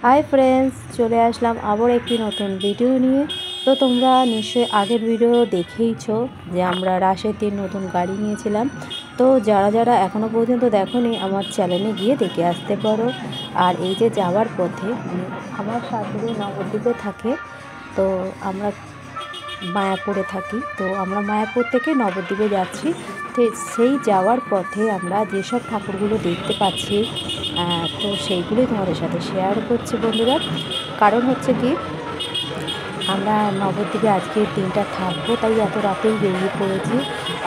Hi friends चले आसलाम आबार एक नतून भिडियो निये। तो तोमरा निश्चय आगेर भिडियो देखेइछो जे आमरा राशेर दिन नतून गाड़ी नियेछिलाम। तो जारा जारा एखोनो पर्यन्त देखोनी आमार चैनेले गिये देखे आसते पारो। और এই যে যাওয়ার পথে আমার শাশুড়ি নবদ্বীপে থাকে, তো আমরা মায়াপুরে থাকি। তো আমরা মায়াপুর থেকে নবদ্বীপে যাচ্ছি। তো সেই যাওয়ার পথে আমরা যেসব ঠাকুরগুলো দেখতে পাচ্ছি, তো সেইগুলোই তোমাদের সাথে শেয়ার করছি বন্ধুরা। কারণ হচ্ছে কি, আমরা নবদ্বীপে আজকের দিনটা থাকবো, তাই এত রাতেই বেরিয়ে পড়েছি।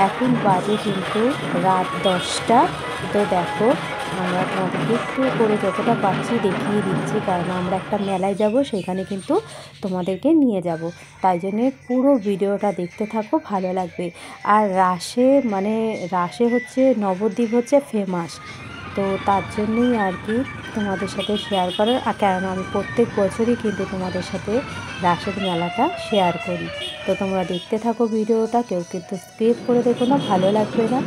এখন বাজে কিন্তু রাত 10টা। তো দেখো আমরা তোমাদেরকে একটু করে যতটা পাচ্ছি দেখিয়ে দিচ্ছি, কারণ আমরা একটা মেলায় যাব, সেখানে কিন্তু তোমাদেরকে নিয়ে যাব। তাই জন্যে পুরো ভিডিওটা দেখতে থাকো, ভালো লাগবে। আর রাসে হচ্ছে নবদ্বীপ হচ্ছে ফেমাস, তো তার জন্যই আর কি তোমাদের সাথে শেয়ার করার। কারণ আমি প্রত্যেক বছরই কিন্তু তোমাদের সাথে রাসের মেলাটা শেয়ার করি। তো তোমরা দেখতে থাকো ভিডিওটা, কেউ কিন্তু স্কিপ করে দেখো না, ভালো লাগবে না।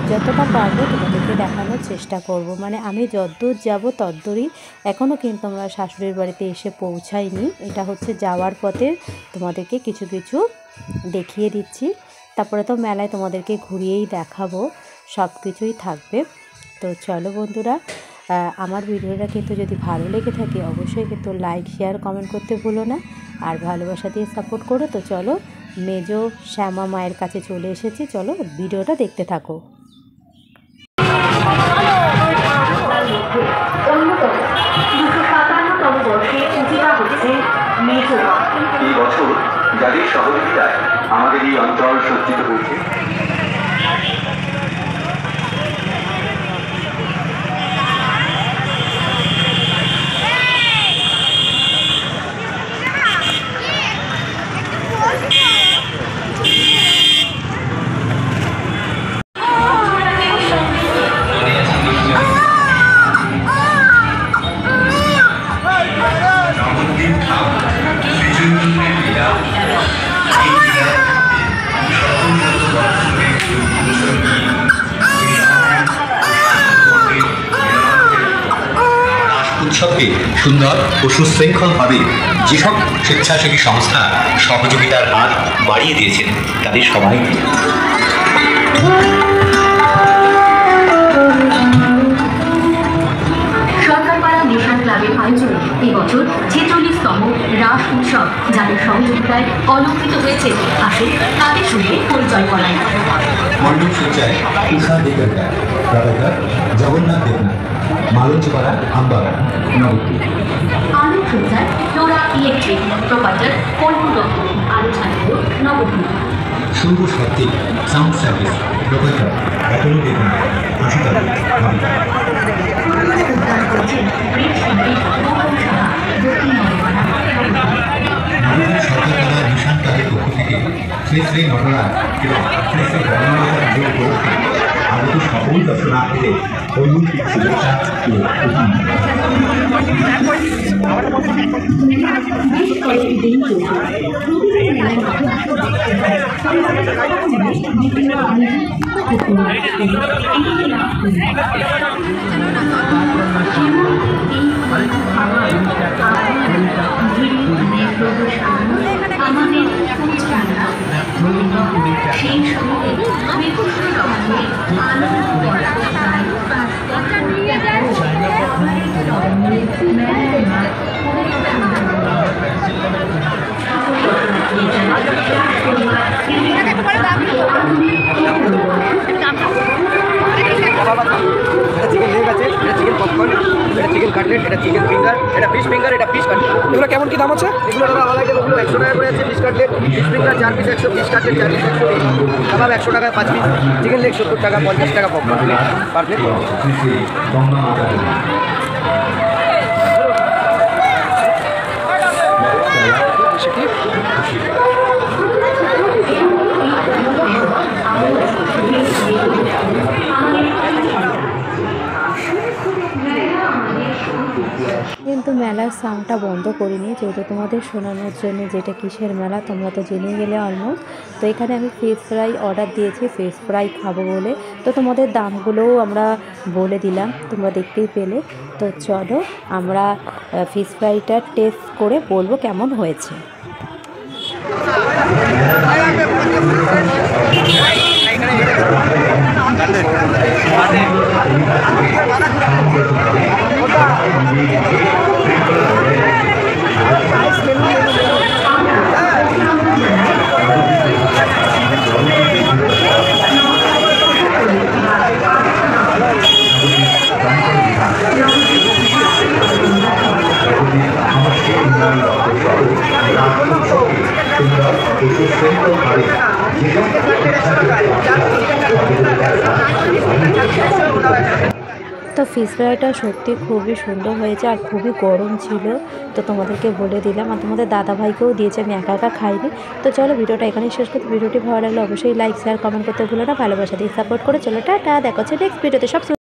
যতটা পারবো তোমাদেরকে দেখানোর চেষ্টা করব। আমি যতদূর যাব ততদূরই। এখনও কিন্তু আমরা শাশুড়ির বাড়িতে এসে পৌঁছাইনি। এটা হচ্ছে যাওয়ার পথে তোমাদেরকে কিছু কিছু দেখিয়ে দিচ্ছি। তারপরে তো মেলায় তোমাদেরকে ঘুরিয়েই দেখাবো, সব কিছুই থাকবে। তো চলো বন্ধুরা, আমার ভিডিওটা কিন্তু যদি ভালো লেগে থাকে অবশ্যই কিন্তু লাইক শেয়ার কমেন্ট করতে ভুলো না, আর ভালোবাসা দিয়ে সাপোর্ট করো। তো চলো, মেজো শ্যামা মায়ের কাছে চলে এসেছি, চলো ভিডিওটা দেখতে থাকো। এই বছর যাদের সহযোগিতায় আমাদের এই অঞ্চল সজ্জিত হয়েছে, উৎসবকে সুন্দর ও সুশৃঙ্খলভাবে যেসব স্বেচ্ছাসেবী সংস্থা সহযোগিতার হাত বাড়িয়ে দিয়েছেন তাদের সবাইকে সরকারপাড়া নেশন ক্লাবের আয়োজনে এবছর 46তম রাস উৎসব যাদের সহযোগিতায় অলঙ্কৃত হয়েছে, আসুন তাদের সঙ্গে পরিচয় করাই। মণ্ডপ সজ্জায় উষা দেবদার, রাধাকার জগন্নাথ দেবনাথ, মালঞ্চপাড়া আম্বারা নবদ্বীপ। আলোক সজ্জায় ফ্লোরা ইলেকট্রিক, প্রোপাইটার কল্পন দত্ত, আলোচনায় নবদ্বীপ। শুভ সত্যি সাউন্ড সার্ভিস, প্রোপাইটার এখনো দেবনাথ, আশুতাল সরকারপাড়া নিশান ক্লাবের পক্ষ থেকে শ্রী শ্রী নটরাজ এবং শ্রী শ্রী গণনাথ পুজো উপলক্ষে আগত সকল দর্শনার্থীদের ঐতিহ্য শুভেচ্ছা ও আমাদের সেই সময় চিকেন লেগ আছে, এটা চিকেন পপকর্ন, এটা চিকেন কাটলেট, এটা চিকেন ফিঙ্গার, এটা এটা ফিশ কাটলেট। এগুলো কেমন কি দাম আছে? এগুলো দাদা আলাদা এগুলো 100 টাকা করে আছে। Fish cutlet, fish finger 4 piece 100, fish cutlet 4 piece 100, কাবাব 100 টাকায় 5 পিস, চিকেন লেগ 70 টাকা, 50 টাকা পপকর্ন পার প্লেট। কিন্তু মেলা মেলার সাউন্ডটা বন্ধ করিনি, যেহেতু তোমাদের শোনানোর জন্য যেটা কিসের মেলা তোমরা তো জেনে গেলে অলমোস্ট। তো এখানে আমি ফিশ ফ্রাই অর্ডার দিয়েছি, ফিশ ফ্রাই খাবো বলে। তো তোমাদের দামগুলোও আমরা বলে দিলাম, তোমরা দেখতেই পেলে। তো চলো আমরা ফিশ ফ্রাইটা টেস্ট করে বলবো কেমন হয়েছে। তো ফিশ ফ্রাইটা সত্যি খুবই সুন্দর হয়েছে আর খুবই গরম ছিল। তো তোমাদেরকে বলে দিলাম, আর তোমাদের দাদাভাইকেও দিয়েছে, আমি একা একা খাইনি। তো চলো ভিডিওটা এখানেই শেষ করতে। ভিডিওটি ভালো লাগলে অবশ্যই লাইক শেয়ার কমেন্ট করতে ভুলো না, ভালোবাসা দিয়ে সাপোর্ট করে। চলো টাটা, দেখা হচ্ছে নেক্সট ভিডিওতে। সব